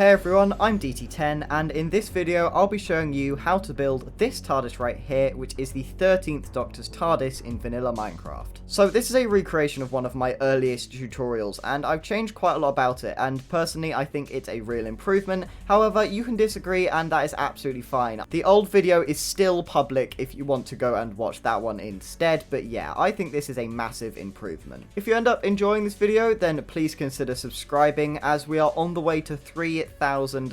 Hey everyone, I'm DT10 and in this video I'll be showing you how to build this TARDIS right here, which is the 13th Doctor's TARDIS in vanilla Minecraft. So this is a recreation of one of my earliest tutorials and I've changed quite a lot about it, and personally I think it's a real improvement. However, you can disagree and that is absolutely fine. The old video is still public if you want to go and watch that one instead, but yeah, I think this is a massive improvement. If you end up enjoying this video, then please consider subscribing, as we are on the way to 3,000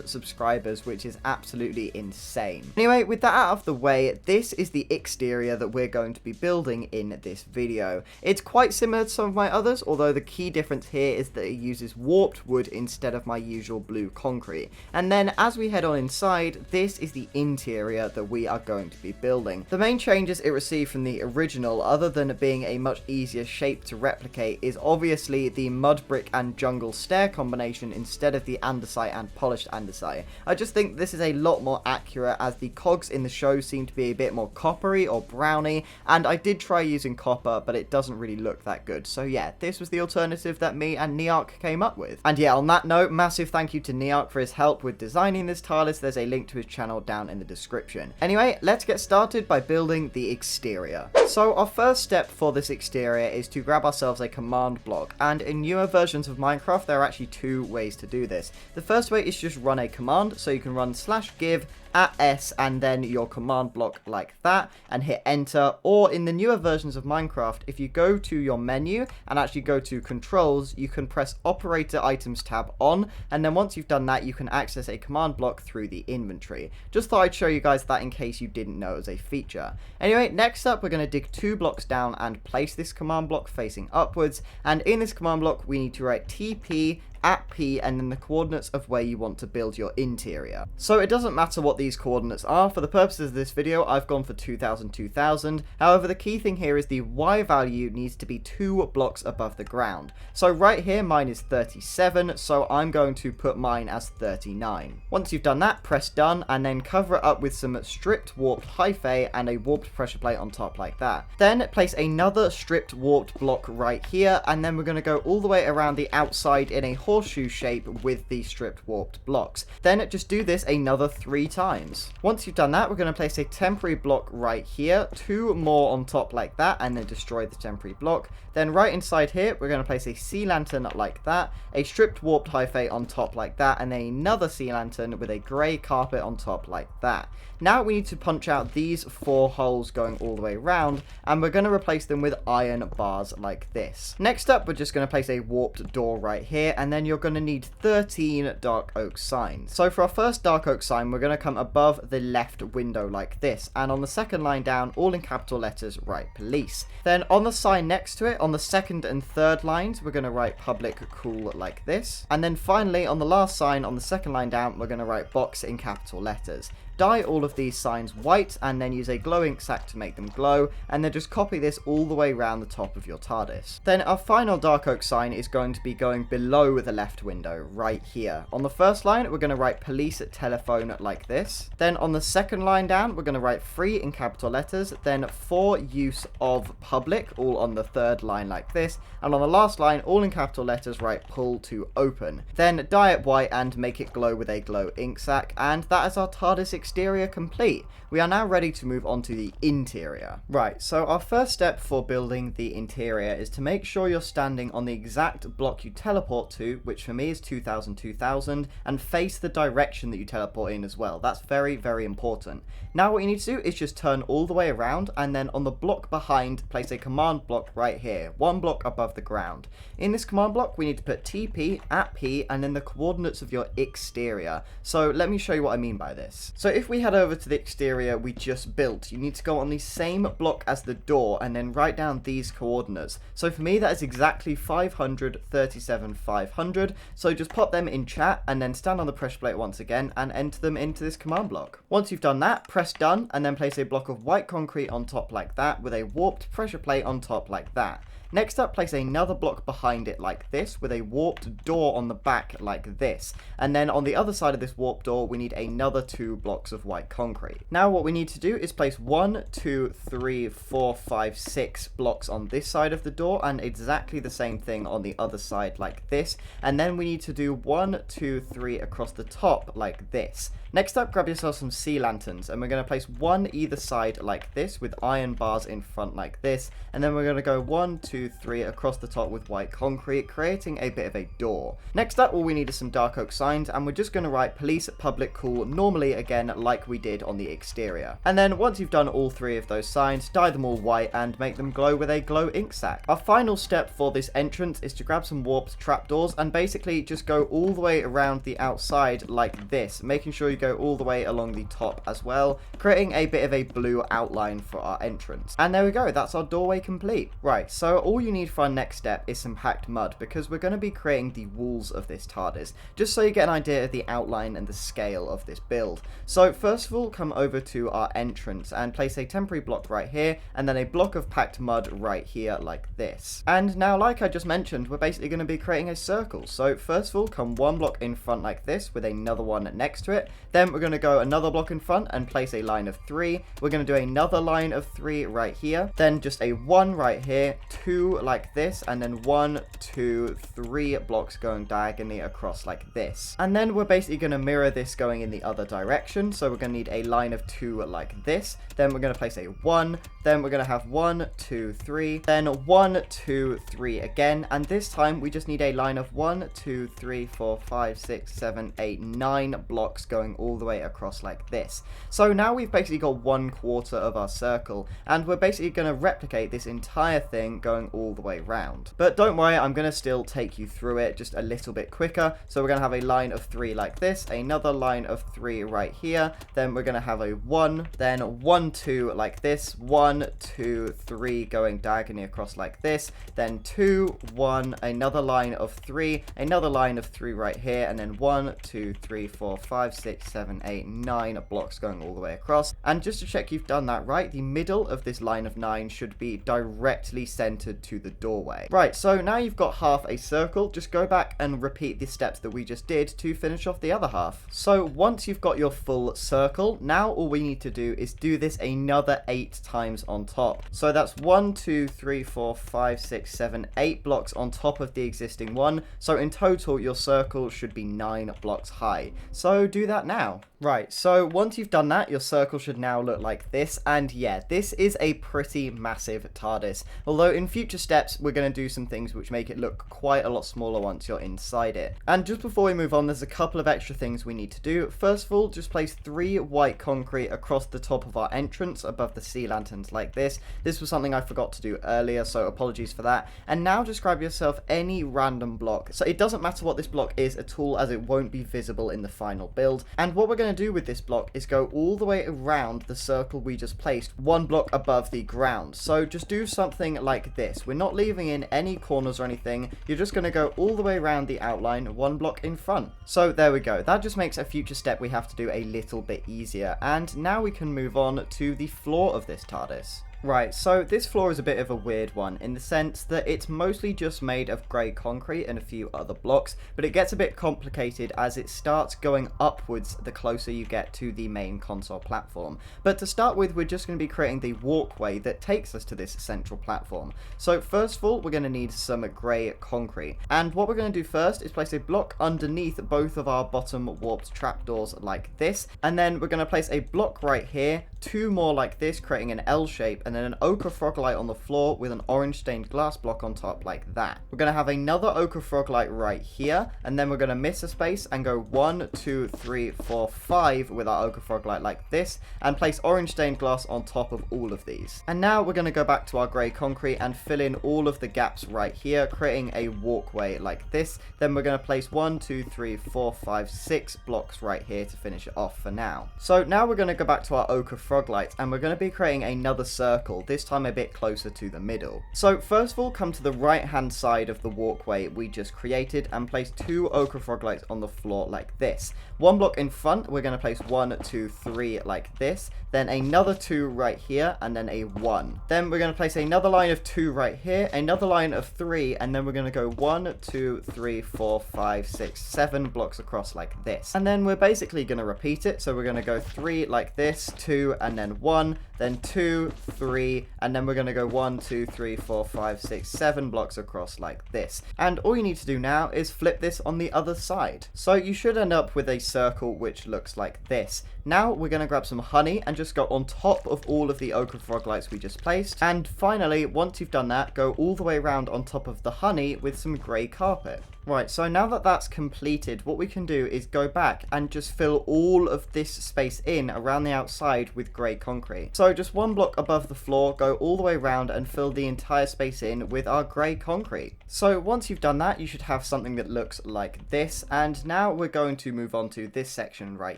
subscribers, which is absolutely insane. Anyway, with that out of the way, this is the exterior that we're going to be building in this video. It's quite similar to some of my others, although the key difference here is that it uses warped wood instead of my usual blue concrete. And then as we head on inside, this is the interior that we are going to be building. The main changes it received from the original, other than it being a much easier shape to replicate, is obviously the mud brick and jungle stair combination instead of the andesite and polished andesite. I just think this is a lot more accurate, as the cogs in the show seem to be a bit more coppery or browny, and I did try using copper, but it doesn't really look that good. So yeah, this was the alternative that me and Niark came up with. And yeah, on that note, massive thank you to Niark for his help with designing this TARDIS. There's a link to his channel down in the description. Anyway, let's get started by building the exterior. So our first step for this exterior is to grab ourselves a command block, and in newer versions of Minecraft there are actually two ways to do this. The first way is just run a command, so you can run /give at S and then your command block like that and hit enter, or in the newer versions of Minecraft, if you go to your menu and actually go to controls, you can press operator items tab on, and then once you've done that you can access a command block through the inventory. Just thought I'd show you guys that in case you didn't know it was a feature. Anyway, next up we're going to dig 2 blocks down and place this command block facing upwards, and in this command block we need to write TP at P and then the coordinates of where you want to build your interior. So it doesn't matter what these coordinates are. For the purposes of this video, I've gone for 2000, 2000. However, the key thing here is the Y value needs to be 2 blocks above the ground. So right here, mine is 37, so I'm going to put mine as 39. Once you've done that, press done, and then cover it up with some stripped warped hyphae and a warped pressure plate on top like that. Then place another stripped warped block right here, and then we're going to go all the way around the outside in a horseshoe shape with the stripped warped blocks. Then just do this another 3 times. Once you've done that, we're going to place a temporary block right here, 2 more on top like that, and then destroy the temporary block. Then right inside here, we're going to place a sea lantern like that, a stripped warped hyphae on top like that, and then another sea lantern with a grey carpet on top like that. Now we need to punch out these 4 holes going all the way around, and we're going to replace them with iron bars like this. Next up, we're just going to place a warped door right here, and then you're going to need 13 dark oak signs. So for our first dark oak sign, we're going to come above the left window like this, and on the second line down, all in capital letters, write police. Then on the sign next to it, on the second and third lines, we're going to write public cool like this. And then finally, on the last sign, on the second line down, we're going to write box in capital letters. Dye all of these signs white and then use a glow ink sac to make them glow, and then just copy this all the way around the top of your TARDIS. Then our final dark oak sign is going to be going below the left window right here. On the first line we're going to write police at telephone like this. Then on the second line down we're going to write free in capital letters, then for use of public all on the third line like this, and on the last line all in capital letters write pull to open. Then dye it white and make it glow with a glow ink sac, and that is our TARDIS exterior complete. We are now ready to move on to the interior. Right, so our first step for building the interior is to make sure you're standing on the exact block you teleport to, which for me is 2000, 2000, and face the direction that you teleport in as well. That's very, very important. Now what you need to do is just turn all the way around, and then on the block behind, place a command block right here, 1 block above the ground. In this command block, we need to put TP at P and then the coordinates of your exterior. So let me show you what I mean by this. So if we head over to the exterior we just built, you need to go on the same block as the door and then write down these coordinates. So for me that is exactly 500, 37, 500. So just pop them in chat and then stand on the pressure plate once again and enter them into this command block. Once you've done that, press done and then place a block of white concrete on top like that with a warped pressure plate on top like that. Next up, place another block behind it like this, with a warped door on the back like this. And then on the other side of this warped door, we need another 2 blocks of white concrete. Now what we need to do is place 1, 2, 3, 4, 5, 6 blocks on this side of the door, and exactly the same thing on the other side like this. And then we need to do 1, 2, 3 across the top like this. Next up, grab yourself some sea lanterns, and we're going to place 1 either side like this with iron bars in front like this, and then we're going to go 1, 2, 3 across the top with white concrete, creating a bit of a door. Next up, all we need is some dark oak signs, and we're just going to write police, public, cool, normally again like we did on the exterior. And then once you've done all 3 of those signs, dye them all white and make them glow with a glow ink sac. Our final step for this entrance is to grab some warped trapdoors and basically just go all the way around the outside like this, making sure you go all the way along the top as well, creating a bit of a blue outline for our entrance. And there we go, that's our doorway complete. Right, so all you need for our next step is some hacked mud, because we're going to be creating the walls of this TARDIS, just so you get an idea of the outline and the scale of this build. So first of all, come over to our entrance and place a temporary block right here, and then a block of packed mud right here like this. And now, like I just mentioned, we're basically going to be creating a circle. So first of all, come 1 block in front like this with another one next to it. Then we're going to go another block in front and place a line of 3. We're going to do another line of 3 right here. Then just a 1 right here, 2 like this, and then 1, 2, 3 blocks going diagonally across like this. And then we're basically going to mirror this going in the other direction. So we're going to need a line of 2 like this. Then we're going to place a 1. Then we're going to have 1, 2, 3. Then 1, 2, 3 again. And this time we just need a line of 1, 2, 3, 4, 5, 6, 7, 8, 9 blocks going all the way across like this. So now we've basically got 1/4 of our circle, and we're basically going to replicate this entire thing going all the way round. But don't worry, I'm going to still take you through it just a little bit quicker. So we're going to have a line of 3 like this, another line of 3 right here, then we're going to have a 1, then 1, 2 like this, 1, 2, 3 going diagonally across like this, then 2, 1, another line of 3, another line of 3 right here, and then 1, 2, 3, 4, 5, 6, 7, 8, 9 blocks going all the way across. And just to check you've done that right, the middle of this line of 9 should be directly centered to the doorway. Right, so now you've got half a circle, just go back and repeat the steps that we just did to finish off the other half. So once you've got your full circle, now all we need to do is do this another 8 times on top. So that's 1, 2, 3, 4, 5, 6, 7, 8 blocks on top of the existing one. So in total, your circle should be 9 blocks high. So do that now. Right, so once you've done that, your circle should now look like this, and yeah, this is a pretty massive TARDIS, although in future steps, we're going to do some things which make it look quite a lot smaller once you're inside it. And just before we move on, there's a couple of extra things we need to do. First of all, just place 3 white concrete across the top of our entrance above the sea lanterns like this. This was something I forgot to do earlier, so apologies for that. And now just grab yourself any random block. So it doesn't matter what this block is at all, as it won't be visible in the final build. And what we're going to do with this block is go all the way around the circle we just placed, 1 block above the ground. So just do something like this. We're not leaving in any corners or anything. You're just going to go all the way around the outline, 1 block in front. So there we go. That just makes a future step we have to do a little bit easier. And now we can move on to the floor of this TARDIS. Right, so this floor is a bit of a weird one in the sense that it's mostly just made of grey concrete and a few other blocks, but it gets a bit complicated as it starts going upwards the closer you get to the main console platform. But to start with, we're just going to be creating the walkway that takes us to this central platform. So first of all, we're going to need some grey concrete. And what we're going to do first is place a block underneath both of our bottom warped trapdoors like this. And then we're going to place a block right here, 2 more like this, creating an L shape, and then an ochre frog light on the floor with an orange stained glass block on top like that. We're going to have another ochre frog light right here, and then we're going to miss a space and go 1, 2, 3, 4, 5 with our ochre frog light like this, and place orange stained glass on top of all of these. And now we're going to go back to our grey concrete and fill in all of the gaps right here, creating a walkway like this. Then we're going to place 1, 2, 3, 4, 5, 6 blocks right here to finish it off for now. So now we're going to go back to our ochre frog lights, and we're going to be creating another circle circle, this time a bit closer to the middle. So first of all, come to the right hand side of the walkway we just created and place 2 ochre frog lights on the floor like this. 1 block in front, we're going to place 1, 2, 3 like this, then another 2 right here, and then a 1. Then we're going to place another line of 2 right here, another line of 3, and then we're going to go 1, 2, 3, 4, 5, 6, 7 blocks across like this. And then we're basically going to repeat it, so we're going to go 3 like this, 2, and then 1, then 2, 3, and then we're going to go 1, 2, 3, 4, 5, 6, 7 blocks across like this. And all you need to do now is flip this on the other side. So you should end up with a circle which looks like this. Now we're going to grab some honey and just go on top of all of the ochre frog lights we just placed. And finally, once you've done that, go all the way around on top of the honey with some grey carpet. Right, so now that that's completed, what we can do is go back and just fill all of this space in around the outside with grey concrete. So just 1 block above the floor, go all the way around and fill the entire space in with our grey concrete. So once you've done that, you should have something that looks like this. And now we're going to move on to this section right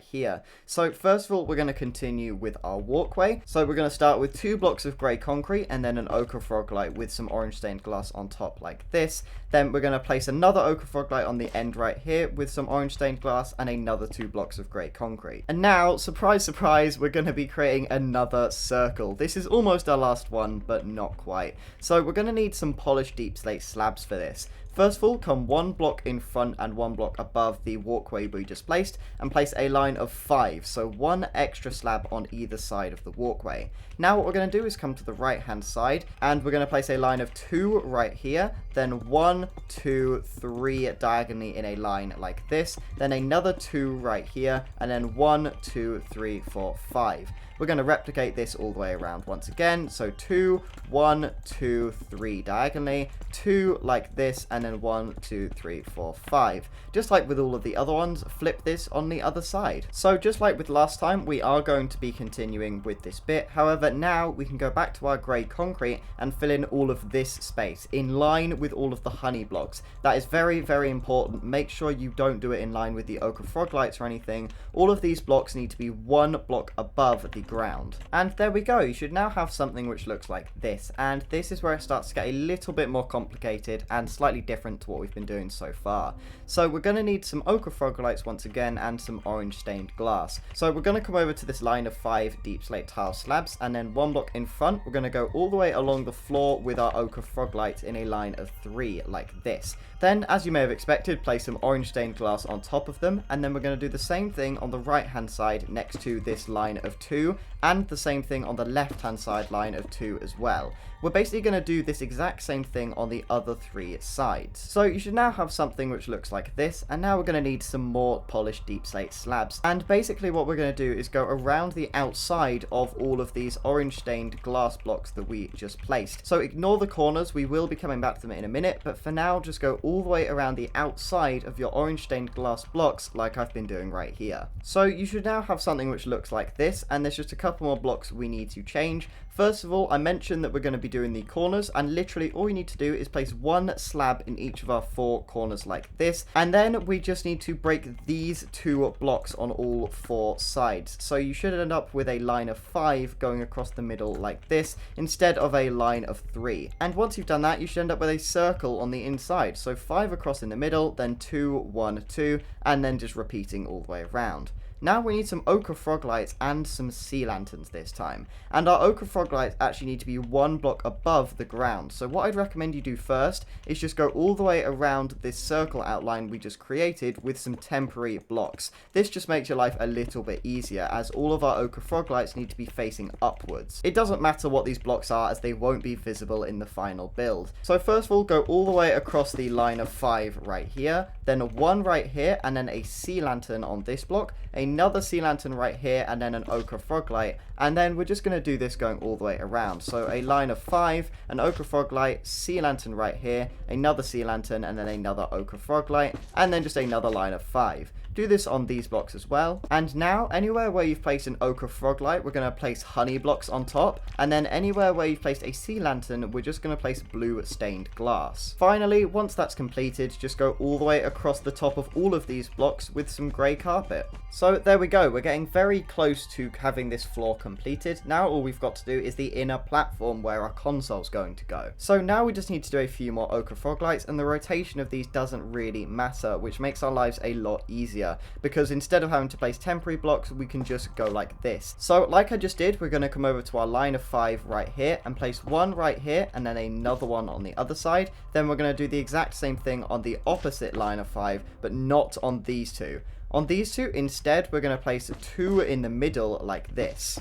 here. So first of all, we're going to continue with our walkway. So we're going to start with 2 blocks of grey concrete and then an ochre frog light with some orange stained glass on top like this. Then we're going to place another ochre frog light on the end right here with some orange stained glass and another 2 blocks of grey concrete. And now, surprise, surprise, we're going to be creating another circle. This is almost our last one, but not quite. So we're going to need some polished deep slate slabs for this. First of all, come 1 block in front and 1 block above the walkway we just placed and place a line of 5, so 1 extra slab on either side of the walkway. Now what we're going to do is come to the right hand side and we're going to place a line of 2 right here, then 1, 2, 3 diagonally in a line like this, then another 2 right here, and then 1, 2, 3, 4, 5. We're going to replicate this all the way around once again, so 2, 1, 2, 3 diagonally, 2 like this, and then 1, 2, 3, 4, 5. Just like with all of the other ones, flip this on the other side. So just like with last time, we are going to be continuing with this bit. However, now we can go back to our grey concrete and fill in all of this space in line with all of the honey blocks. That is very, very important. Make sure you don't do it in line with the ochre frog lights or anything. All of these blocks need to be 1 block above the ground. And there we go. You should now have something which looks like this. And this is where it starts to get a little bit more complicated and slightly different to what we've been doing so far. So we're going to need some ochre frog lights once again and some orange stained glass. So we're going to come over to this line of 5 deep slate tile slabs, and then 1 block in front we're going to go all the way along the floor with our ochre frog lights in a line of 3 like this. Then, as you may have expected, place some orange stained glass on top of them, and then we're going to do the same thing on the right hand side next to this line of 2, and the same thing on the left hand side line of 2 as well. We're basically going to do this exact same thing on the other 3 sides. So you should now have something which looks like this, and now we're going to need some more polished deep slate slabs. And basically what we're going to do is go around the outside of all of these orange stained glass blocks that we just placed. So ignore the corners, we will be coming back to them in a minute, but for now just go all the way around the outside of your orange stained glass blocks like I've been doing right here. So you should now have something which looks like this, and there's just a couple more blocks we need to change. First of all, I mentioned that we're going to be doing the corners, and literally all you need to do is place 1 slab in each of our 4 corners like this, and then we just need to break these 2 blocks on all 4 sides. So you should end up with a line of 5 going across the middle like this, instead of a line of 3. And once you've done that, you should end up with a circle on the inside. So 5 across in the middle, then 2, 1, 2, and then just repeating all the way around. Now we need some ochre frog lights and some sea lanterns this time. And our ochre frog lights actually need to be 1 block above the ground. So what I'd recommend you do first is just go all the way around this circle outline we just created with some temporary blocks. This just makes your life a little bit easier, as all of our ochre frog lights need to be facing upwards. It doesn't matter what these blocks are, as they won't be visible in the final build. So first of all, go all the way across the line of 5 right here, then a 1 right here, and then a sea lantern on this block, another sea lantern right here, and then an ochre frog light. And then we're just going to do this going all the way around. So a line of 5, an ochre frog light, sea lantern right here, another sea lantern, and then another ochre frog light, and then just another line of 5. Do this on these blocks as well. And now, anywhere where you've placed an ochre froglight, we're going to place honey blocks on top. And then anywhere where you've placed a sea lantern, we're just going to place blue stained glass. Finally, once that's completed, just go all the way across the top of all of these blocks with some grey carpet. So there we go, we're getting very close to having this floor completed. Now all we've got to do is the inner platform where our console's going to go. So now we just need to do a few more ochre froglights, and the rotation of these doesn't really matter, which makes our lives a lot easier, because instead of having to place temporary blocks, we can just go like this. So like I just did, we're going to come over to our line of 5 right here and place one right here and then another one on the other side. Then we're going to do the exact same thing on the opposite line of 5, but not on these two. On these two, instead, we're going to place 2 in the middle like this.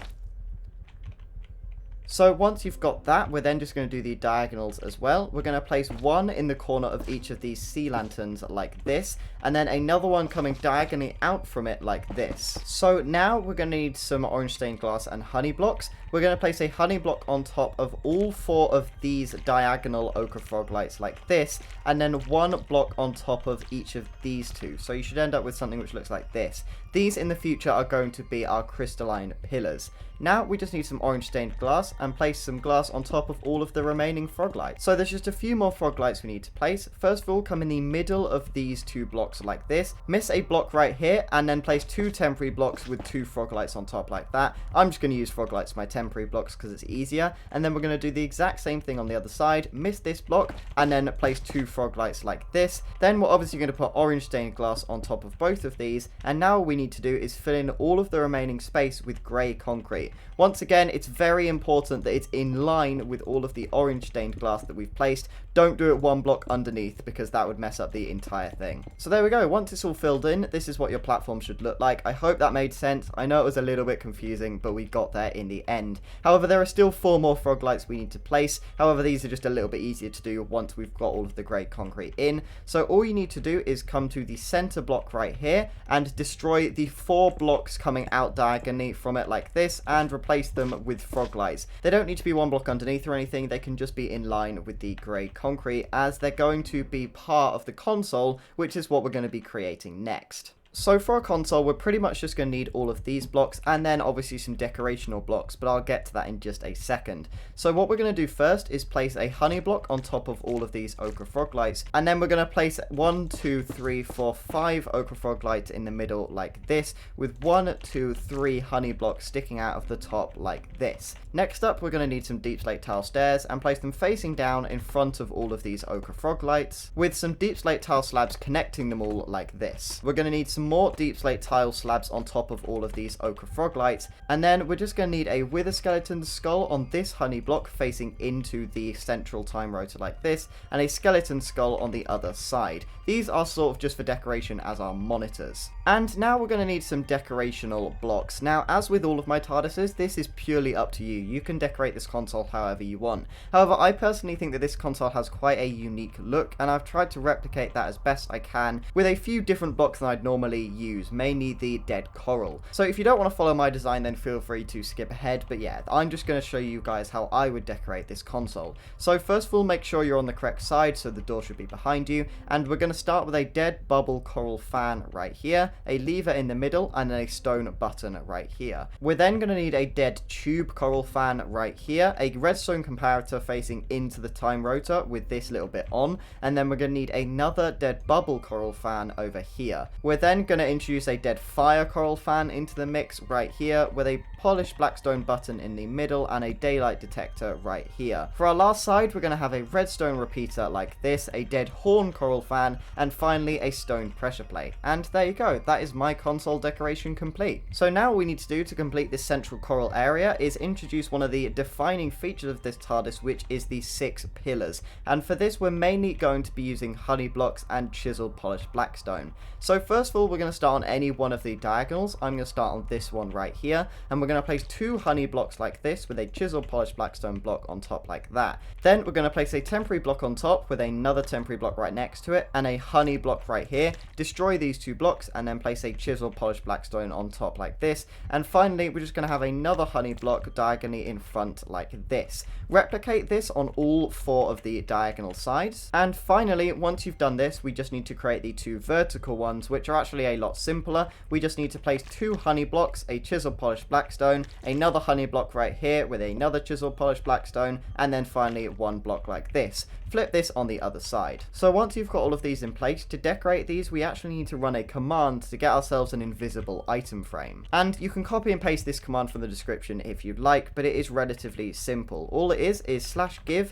So once you've got that, we're then just going to do the diagonals as well. We're going to place 1 in the corner of each of these sea lanterns like this, and then another one coming diagonally out from it like this. So now we're going to need some orange stained glass and honey blocks. We're going to place a honey block on top of all 4 of these diagonal ochre froglights like this, and then 1 block on top of each of these 2. So you should end up with something which looks like this. These in the future are going to be our crystalline pillars. Now we just need some orange stained glass and place some glass on top of all of the remaining froglights. So there's just a few more froglights we need to place. First of all, come in the middle of these 2 blocks like this. Miss a block right here and then place 2 temporary blocks with 2 froglights on top like that. I'm just going to use froglights for my temporary blocks because it's easier. And then we're going to do the exact same thing on the other side. Miss this block and then place 2 froglights like this. Then we're obviously going to put orange stained glass on top of both of these. And now all we need to do is fill in all of the remaining space with grey concrete. Once again, it's very important that it's in line with all of the orange stained glass that we've placed. Don't do it 1 block underneath because that would mess up the entire thing. So there we go. Once it's all filled in, this is what your platform should look like. I hope that made sense. I know it was a little bit confusing, but we got there in the end. However, there are still 4 more froglights we need to place. However, these are just a little bit easier to do once we've got all of the grey concrete in. So all you need to do is come to the center block right here and destroy the 4 blocks coming out diagonally from it like this and replace them with froglights. They don't need to be 1 block underneath or anything. They can just be in line with the grey concrete, as they're going to be part of the console, which is what we're going to be creating next. So for our console, we're pretty much just going to need all of these blocks and then obviously some decorational blocks, but I'll get to that in just a second. So what we're going to do first is place a honey block on top of all of these ochre froglights, and then we're going to place 1, 2, 3, 4, 5 ochre froglights in the middle like this, with 1, 2, 3 honey blocks sticking out of the top like this. Next up, we're going to need some deep slate tile stairs and place them facing down in front of all of these ochre froglights, with some deep slate tile slabs connecting them all like this. We're going to need some more deep slate tile slabs on top of all of these ochre froglights, and then we're just going to need a wither skeleton skull on this honey block facing into the central time rotor like this, and a skeleton skull on the other side. These are sort of just for decoration as our monitors. And now we're going to need some decorational blocks. Now, as with all of my TARDISes, this is purely up to you. You can decorate this console however you want. However, I personally think that this console has quite a unique look, and I've tried to replicate that as best I can with a few different blocks than I'd normally use, mainly the dead coral. So if you don't want to follow my design, then feel free to skip ahead, but yeah, I'm just going to show you guys how I would decorate this console. So first of all, make sure you're on the correct side, so the door should be behind you, and we're going to start with a dead bubble coral fan right here, a lever in the middle, and a stone button right here. We're then going to need a dead tube coral fan right here, a redstone comparator facing into the time rotor with this little bit on, and then we're going to need another dead bubble coral fan over here. We're then going to introduce a dead fire coral fan into the mix right here, with a polished blackstone button in the middle and a daylight detector right here. For our last side, we're going to have a redstone repeater like this, a dead horn coral fan, and finally a stone pressure plate. And there you go, that is my console decoration complete. So now all we need to do to complete this central coral area is introduce one of the defining features of this TARDIS, which is the 6 pillars. And for this, we're mainly going to be using honey blocks and chiseled polished blackstone. So first of all, we're going to start on any one of the diagonals. I'm going to start on this one right here, and we're going going to place 2 honey blocks like this with a chiseled polished blackstone block on top like that. Then we're going to place a temporary block on top with another temporary block right next to it and a honey block right here. Destroy these 2 blocks and then place a chiseled polished blackstone on top like this. And finally, we're just going to have another honey block diagonally in front like this. Replicate this on all 4 of the diagonal sides. And finally, once you've done this, we just need to create the 2 vertical ones, which are actually a lot simpler. We just need to place 2 honey blocks, a chiseled polished blackstone, another honey block right here with another chiseled polished blackstone, and then finally 1 block like this. Flip this on the other side. So once you've got all of these in place, to decorate these, we actually need to run a command to get ourselves an invisible item frame. And you can copy and paste this command from the description if you'd like, but it is relatively simple. All it is /give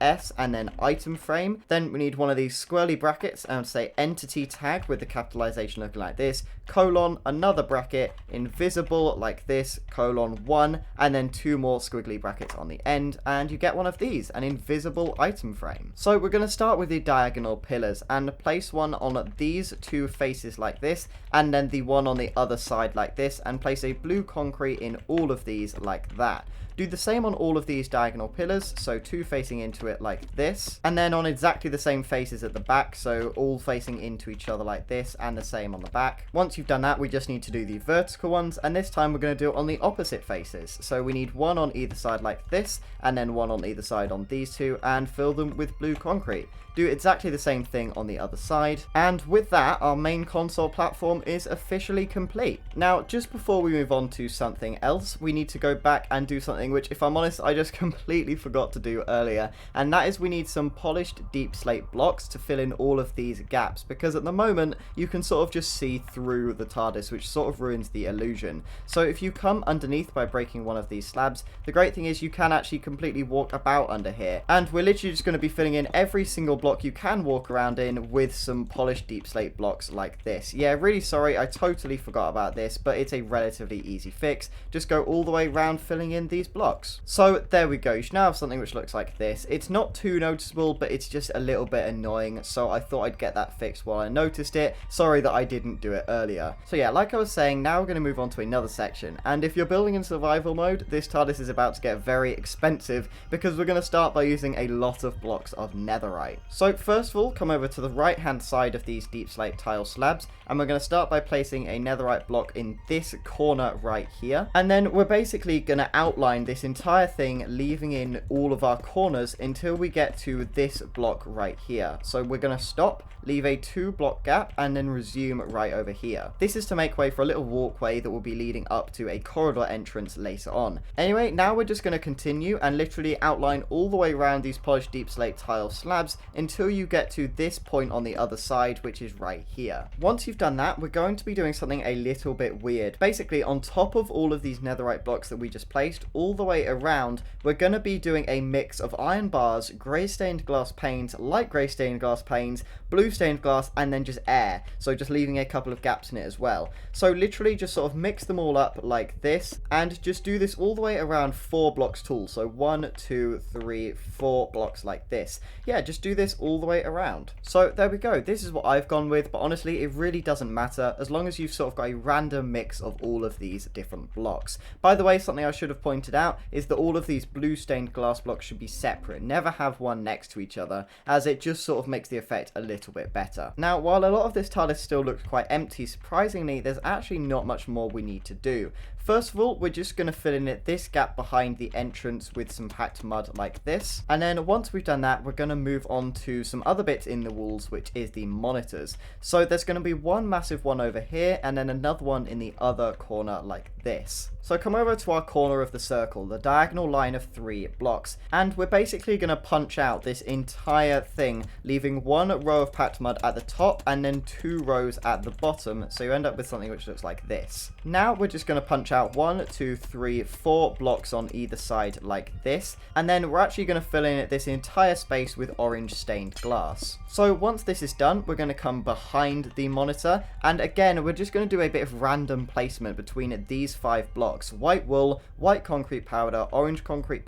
@s and then item frame. Then we need one of these squirrely brackets and say EntityTag with the capitalization looking like this, colon, another bracket, invisible like this, colon 1, and then 2 more squiggly brackets on the end, and you get one of these, an invisible item frame. So we're going to start with the diagonal pillars and place one on these 2 faces like this, and then the one on the other side like this, and place a blue concrete in all of these like that. Do the same on all of these diagonal pillars, so 2 facing into it like this, and then on exactly the same faces at the back, so all facing into each other like this, and the same on the back. Once you've done that, we just need to do the vertical ones, and this time we're going to do it on the opposite faces. So we need 1 on either side like this, and then 1 on either side on these 2, and fill them with blue concrete. Do exactly the same thing on the other side, and with that, our main console platform is officially complete. Now, just before we move on to something else, we need to go back and do something which, if I'm honest, I just completely forgot to do earlier, and that is we need some polished deep slate blocks to fill in all of these gaps, because at the moment, you can sort of just see through the TARDIS, which sort of ruins the illusion. So if you come underneath by breaking one of these slabs, the great thing is you can actually completely walk about under here, and we're literally just going to be filling in every single block you can walk around in with some polished deep slate blocks like this. Yeah, really sorry, I totally forgot about this, but it's a relatively easy fix. Just go all the way around filling in these blocks. So there we go, you should now have something which looks like this. It's not too noticeable, but it's just a little bit annoying, so I thought I'd get that fixed while I noticed it. Sorry that I didn't do it earlier. So yeah, like I was saying, now we're going to move on to another section, and if you're building in survival mode, this TARDIS is about to get very expensive, because we're going to start by using a lot of blocks of netherite. So first of all, come over to the right hand side of these deep slate tile slabs, and we're going to start by placing a netherite block in this corner right here, and then we're basically going to outline this entire thing, leaving in all of our corners until we get to this block right here. So we're going to stop, leave a 2 block gap, and then resume right over here. This is to make way for a little walkway that will be leading up to a corridor entrance later on. Anyway, now we're just going to continue and literally outline all the way around these polished deep slate tile slabs until you get to this point on the other side, which is right here. Once you've done that, we're going to be doing something a little bit weird. Basically, on top of all of these netherite blocks that we just placed, all the way around, we're going to be doing a mix of iron bars, grey stained glass panes, light grey stained glass panes, blue stained glass, and then just air, so just leaving a couple of gaps in it as well. So literally just sort of mix them all up like this, and just do this all the way around 4 blocks tall. So 1, 2, 3, 4 blocks like this. Yeah, just do this all the way around. So there we go, this is what I've gone with, but honestly it really doesn't matter as long as you've sort of got a random mix of all of these different blocks. By the way, something I should have pointed out is that all of these blue stained glass blocks should be separate, never have one next to each other, as it just sort of makes the effect a little bit better. Now, while a lot of this TARDIS still looks quite empty, surprisingly there's actually not much more we need to do. First of all, we're just going to fill in this gap behind the entrance with some packed mud like this. And then once we've done that, we're going to move on to some other bits in the walls, which is the monitors. So there's going to be one massive one over here, and then another one in the other corner like this. So come over to our corner of the circle, the diagonal line of 3 blocks, and we're basically going to punch out this entire thing, leaving 1 row of packed mud at the top and then 2 rows at the bottom, so you end up with something which looks like this. Now we're just going to punch out 1, 2, 3, 4 blocks on either side like this, and then we're actually going to fill in this entire space with orange stained glass. So once this is done, we're going to come behind the monitor, and again we're just going to do a bit of random placement between these 5 blocks. White wool, white concrete powder, orange concrete,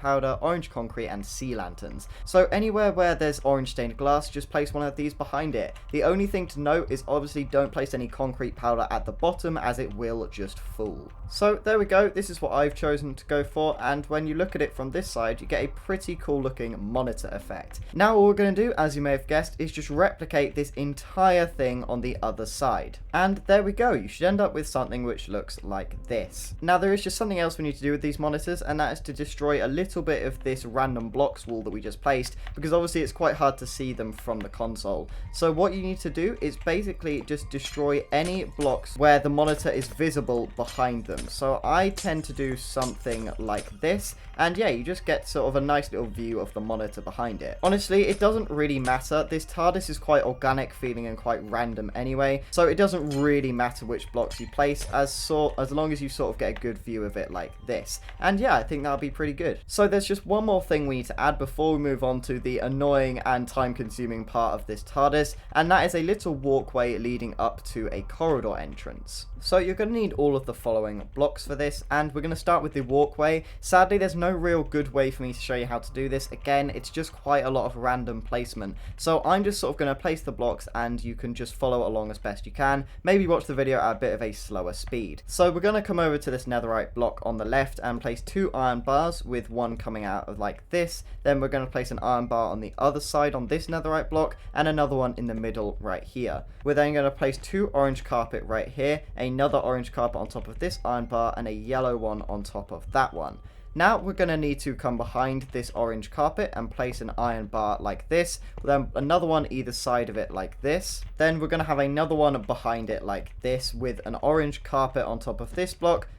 and sea lanterns. So anywhere where there's orange stained glass, just place one of these behind it. The only thing to note is obviously don't place any concrete powder at the bottom, as it will just fall. So So there we go, this is what I've chosen to go for, and when you look at it from this side, you get a pretty cool looking monitor effect. Now all we're going to do, as you may have guessed, is just replicate this entire thing on the other side. And there we go, you should end up with something which looks like this. Now there is just something else we need to do with these monitors, and that is to destroy a little bit of this random blocks wall that we just placed, because obviously it's quite hard to see them from the console. So what you need to do is basically just destroy any blocks where the monitor is visible behind them. So I tend to do something like this, and yeah, you just get sort of a nice little view of the monitor behind it. Honestly, it doesn't really matter. This TARDIS is quite organic feeling and quite random anyway, so it doesn't really matter which blocks you place as long as you sort of get a good view of it like this. And yeah, I think that'll be pretty good. So there's just one more thing we need to add before we move on to the annoying and time-consuming part of this TARDIS, and that is a little walkway leading up to a corridor entrance. So you're going to need all of the following blocks for this, and we're going to start with the walkway. Sadly, there's no real good way for me to show you how to do this. Again, it's just quite a lot of random placement. So I'm just sort of going to place the blocks, and you can just follow along as best you can. Maybe watch the video at a bit of a slower speed. So we're going to come over to this netherite block on the left and place 2 iron bars with one coming out of like this. Then we're going to place an iron bar on the other side on this netherite block and another one in the middle right here. We're then going to place 2 orange carpet right here, another orange carpet on top of this iron bar, and a yellow one on top of that one. Now we're going to need to come behind this orange carpet and place an iron bar like this, then another one either side of it like this. Then we're going to have another one behind it like this with an orange carpet on top of this block,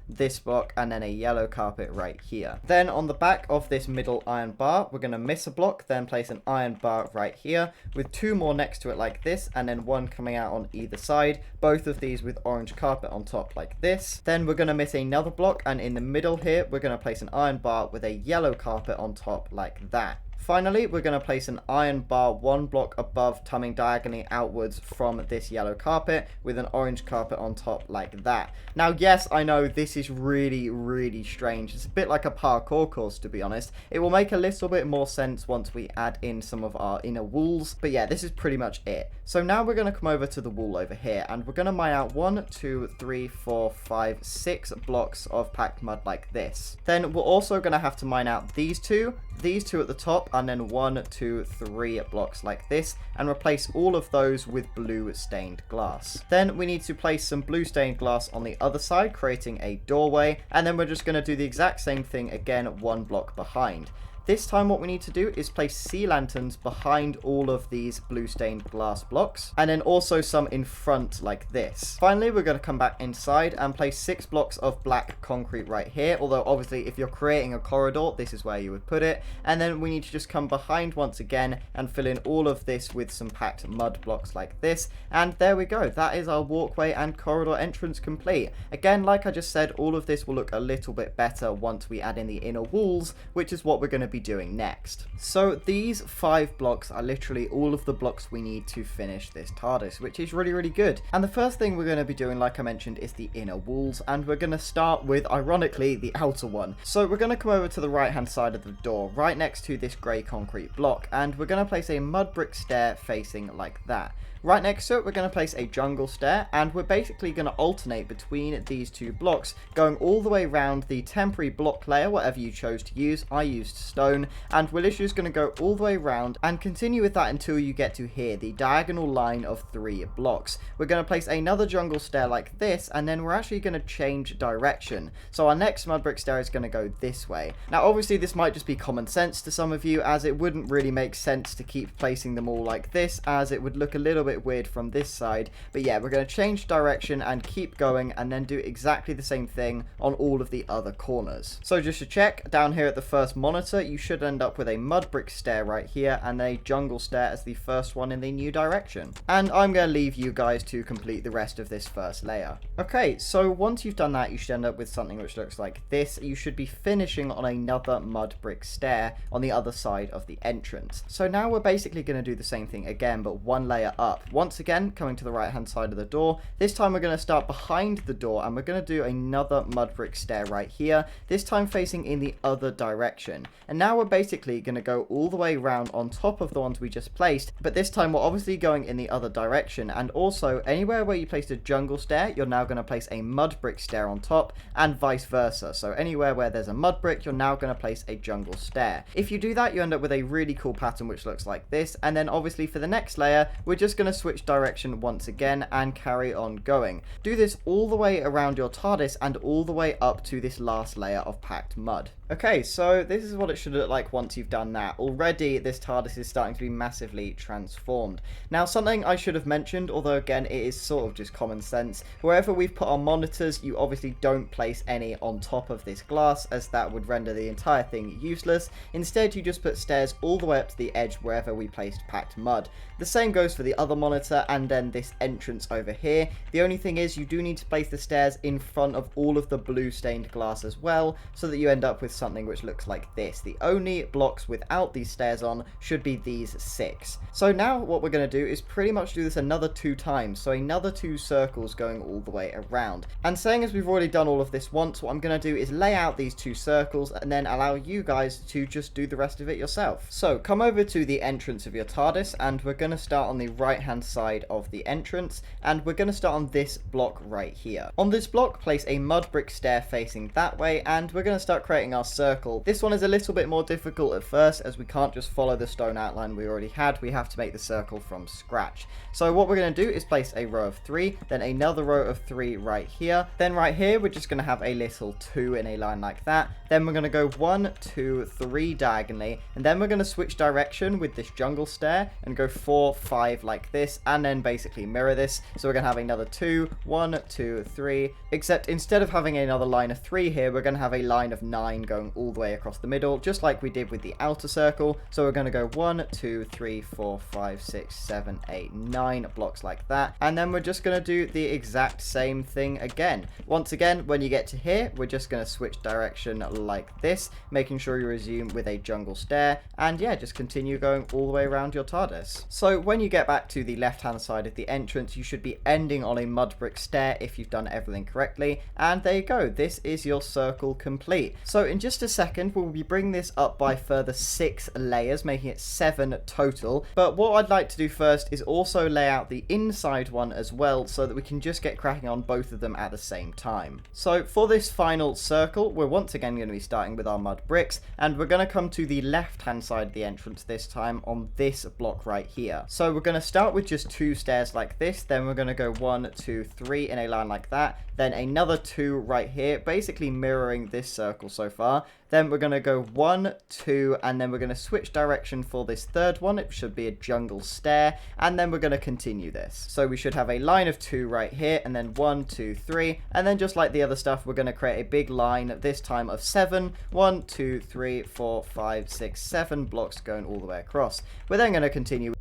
and then a yellow carpet right here. Then on the back of this middle iron bar, we're going to miss a block, then place an iron bar right here with 2 more next to it like this, and then one coming out on either side, both of these with orange carpet on top like this. Then we're going to miss another block, and in the middle here, we're going to place an iron bar with a yellow carpet on top like that. Finally, we're going to place an iron bar 1 block above, coming diagonally outwards from this yellow carpet with an orange carpet on top like that. Now, yes, I know this is really strange. It's a bit like a parkour course, to be honest. It will make a little bit more sense once we add in some of our inner walls. But yeah, this is pretty much it. So now we're going to come over to the wall over here, and we're going to mine out 1, 2, 3, 4, 5, 6 blocks of packed mud like this. Then we're also going to have to mine out these two at the top, and then 1, 2, 3 blocks like this, and replace all of those with blue stained glass. Then we need to place some blue stained glass on the other side, creating a doorway, and then we're just going to do the exact same thing again 1 block behind. This time what we need to do is place sea lanterns behind all of these blue stained glass blocks, and then also some in front like this. Finally, we're going to come back inside and place 6 blocks of black concrete right here, although obviously if you're creating a corridor, this is where you would put it. And then we need to just come behind once again and fill in all of this with some packed mud blocks like this. And there we go, that is our walkway and corridor entrance complete. Again, like I just said, all of this will look a little bit better once we add in the inner walls, which is what we're going to be doing next. So these 5 blocks are literally all of the blocks we need to finish this TARDIS, which is really good. And the first thing we're going to be doing, like I mentioned, is the inner walls, and we're going to start with, ironically, the outer one. So we're going to come over to the right hand side of the door, right next to this grey concrete block, and we're going to place a mud brick stair facing like that. Right next to it, we're going to place a jungle stair, and we're basically going to alternate between these 2 blocks, going all the way around the temporary block layer, whatever you chose to use. I used stone, and we're literally just going to go all the way around and continue with that until you get to here, the diagonal line of 3 blocks. We're going to place another jungle stair like this, and then we're actually going to change direction. So our next mud brick stair is going to go this way. Now, obviously, this might just be common sense to some of you, as it wouldn't really make sense to keep placing them all like this, as it would look a little bit weird from this side. But yeah, we're going to change direction and keep going, and then do exactly the same thing on all of the other corners. So just to check, down here at the first monitor, you should end up with a mud brick stair right here and a jungle stair as the first one in the new direction. And I'm going to leave you guys to complete the rest of this first layer. Okay, so once you've done that, you should end up with something which looks like this. You should be finishing on another mud brick stair on the other side of the entrance. So now we're basically going to do the same thing again, but 1 layer up. up. Once again, coming to the right hand side of the door. This time we're going to start behind the door, and we're going to do another mud brick stair right here, this time facing in the other direction. And now we're basically going to go all the way around on top of the ones we just placed, but this time we're obviously going in the other direction. And also, anywhere where you placed a jungle stair, you're now going to place a mud brick stair on top, and vice versa. So anywhere where there's a mud brick, you're now going to place a jungle stair. If you do that, you end up with a really cool pattern which looks like this. And then obviously for the next layer, we're just going to switch direction once again and carry on going. Do this all the way around your TARDIS and all the way up to this last layer of packed mud. Okay, so this is what it should look like once you've done that. Already, this TARDIS is starting to be massively transformed. Now, something I should have mentioned, although again, it is sort of just common sense. Wherever we've put our monitors, you obviously don't place any on top of this glass, as that would render the entire thing useless. Instead, you just put stairs all the way up to the edge wherever we placed packed mud. The same goes for the other monitor and then this entrance over here. The only thing is, you do need to place the stairs in front of all of the blue stained glass as well, so that you end up with something which looks like this. The only blocks without these stairs on should be these 6. So now what we're going to do is pretty much do this another 2 times, so another 2 circles going all the way around. And saying as we've already done all of this once, what I'm going to do is lay out these 2 circles and then allow you guys to just do the rest of it yourself. So come over to the entrance of your TARDIS, and we're going to start on the right hand side of the entrance, and we're going to start on this block right here. On this block, place a mud brick stair facing that way, and we're going to start creating our circle. This one is a little bit more difficult at first, as we can't just follow the stone outline we already had. We have to make the circle from scratch. So what we're going to do is place a row of 3, then another row of 3 right here. Then right here, we're just going to have a little 2 in a line like that. Then we're going to go 1, 2, 3 diagonally, and then we're going to switch direction with this jungle stair and go 4, 5 like this, and then basically mirror this. So we're going to have another 2, 1, 2, 3, except instead of having another line of 3 here, we're going to have a line of 9 going all the way across the middle, just like we did with the outer circle. So we're going to go 1, 2, 3, 4, 5, 6, 7, 8, 9 blocks like that, and then we're just going to do the exact same thing again. Once again, when you get to here, we're just going to switch direction like this, making sure you resume with a jungle stair, and yeah, just continue going all the way around your TARDIS. So when you get back to the left hand side of the entrance, you should be ending on a mud brick stair if you've done everything correctly, and there you go, this is your circle complete. So in just a second, we'll be bringing this up by further 6 layers, making it 7 total. But what I'd like to do first is also lay out the inside one as well, so that we can just get cracking on both of them at the same time. So for this final circle, we're once again going to be starting with our mud bricks, and we're going to come to the left hand side of the entrance this time on this block right here. So we're going to start with just 2 stairs like this, then we're going to go 1, 2, 3 in a line like that, then another 2 right here, basically mirroring this circle so far. Then we're going to go 1, 2, and then we're going to switch direction for this third one. It should be a jungle stair, and then we're going to continue this. So we should have a line of 2 right here, and then 1, 2, 3, and then just like the other stuff, we're going to create a big line, this time of 7. 1, 2, 3, 4, 5, 6, 7 blocks going all the way across. We're then going to continue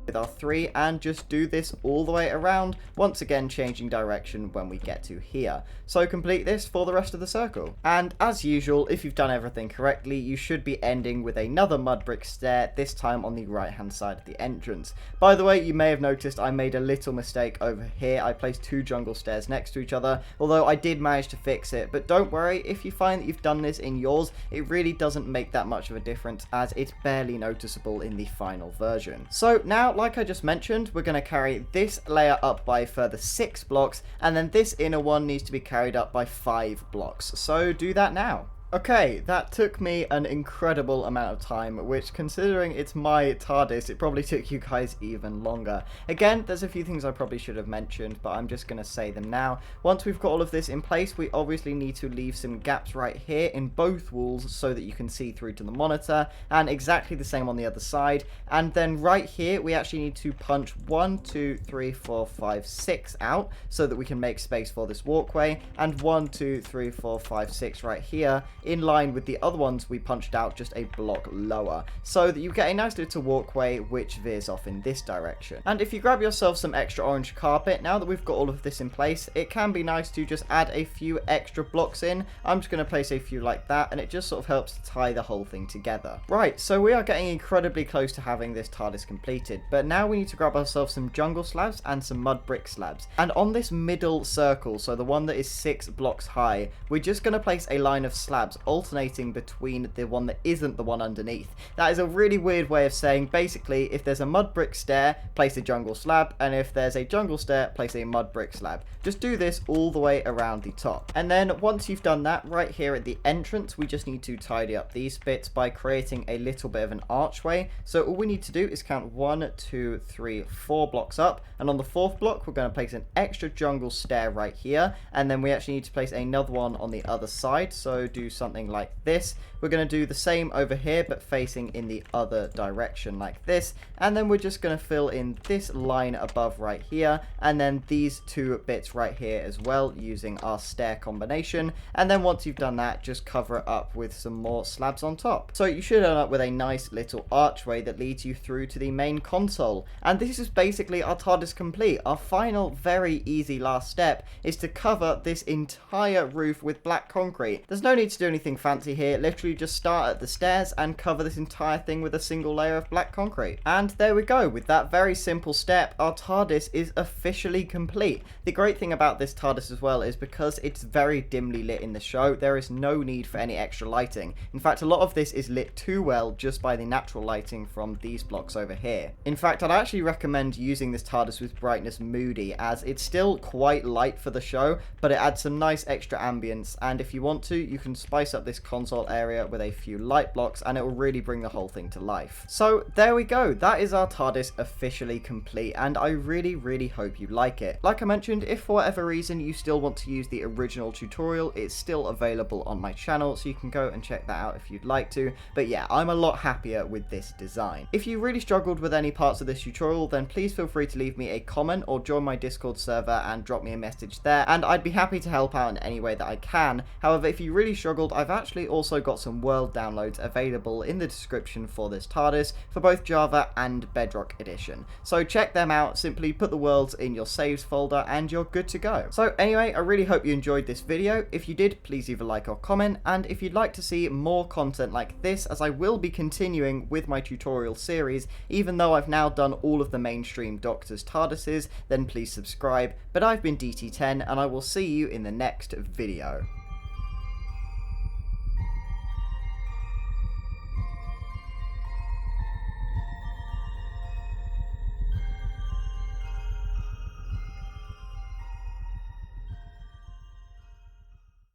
with our 3 and just do this all the way around, once again changing direction when we get to here. So complete this for the rest of the circle. And as usual, if you've done everything correctly, you should be ending with another mud brick stair, this time on the right hand side of the entrance. By the way, you may have noticed I made a little mistake over here. I placed 2 jungle stairs next to each other, although I did manage to fix it. But don't worry, if you find that you've done this in yours, it really doesn't make that much of a difference, as it's barely noticeable in the final version. So now, like I just mentioned, we're going to carry this layer up by a further 6 blocks, and then this inner one needs to be carried up by 5 blocks. So do that now. Okay, that took me an incredible amount of time, which, considering it's my TARDIS, it probably took you guys even longer. Again, there's a few things I probably should have mentioned, but I'm just going to say them now. Once we've got all of this in place, we obviously need to leave some gaps right here in both walls so that you can see through to the monitor, and exactly the same on the other side. And then right here, we actually need to punch 1, 2, 3, 4, 5, 6 out so that we can make space for this walkway, and 1, 2, 3, 4, 5, 6 right here in line with the other ones we punched out just a block lower, so that you get a nice little walkway which veers off in this direction. And if you grab yourself some extra orange carpet, now that we've got all of this in place, it can be nice to just add a few extra blocks in. I'm just going to place a few like that, and it just sort of helps to tie the whole thing together. Right, so we are getting incredibly close to having this TARDIS completed, but now we need to grab ourselves some jungle slabs and some mud brick slabs. And on this middle circle, so the one that is 6 blocks high, we're just going to place a line of slabs alternating between the one that isn't the one underneath. That is a really weird way of saying basically if there's a mud brick stair, place a jungle slab, and if there's a jungle stair, place a mud brick slab. Just do this all the way around the top. And then once you've done that, right here at the entrance, we just need to tidy up these bits by creating a little bit of an archway. So all we need to do is count 1, 2, 3, 4 blocks up, and on the 4th block we're going to place an extra jungle stair right here, and then we actually need to place another one on the other side, so do something like this. We're going to do the same over here but facing in the other direction like this, and then we're just going to fill in this line above right here, and then these 2 bits right here as well using our stair combination. And then once you've done that, just cover it up with some more slabs on top. So you should end up with a nice little archway that leads you through to the main console. And this is basically our TARDIS complete. Our final very easy last step is to cover this entire roof with black concrete. There's no need to do anything fancy here, literally just start at the stairs and cover this entire thing with a single layer of black concrete. And there we go, with that very simple step, our TARDIS is officially complete. The great thing about this TARDIS as well is because it's very dimly lit in the show, there is no need for any extra lighting. In fact, a lot of this is lit too well just by the natural lighting from these blocks over here. In fact, I'd actually recommend using this TARDIS with brightness moody, as it's still quite light for the show, but it adds some nice extra ambience, and if you want to, you can spice up this console area with a few light blocks and it will really bring the whole thing to life. So there we go, that is our TARDIS officially complete, and I really hope you like it. Like I mentioned, if for whatever reason you still want to use the original tutorial, it's still available on my channel, so you can go and check that out if you'd like to. But yeah, I'm a lot happier with this design. If you really struggled with any parts of this tutorial, then please feel free to leave me a comment or join my Discord server and drop me a message there, and I'd be happy to help out in any way that I can. However, if you really struggled, I've actually also got some world downloads available in the description for this TARDIS for both Java and Bedrock Edition. So check them out, simply put the worlds in your saves folder and you're good to go. So anyway, I really hope you enjoyed this video. If you did, please leave a like or comment, and if you'd like to see more content like this, as I will be continuing with my tutorial series, even though I've now done all of the mainstream Doctor's TARDISes, then please subscribe. But I've been DT10 and I will see you in the next video.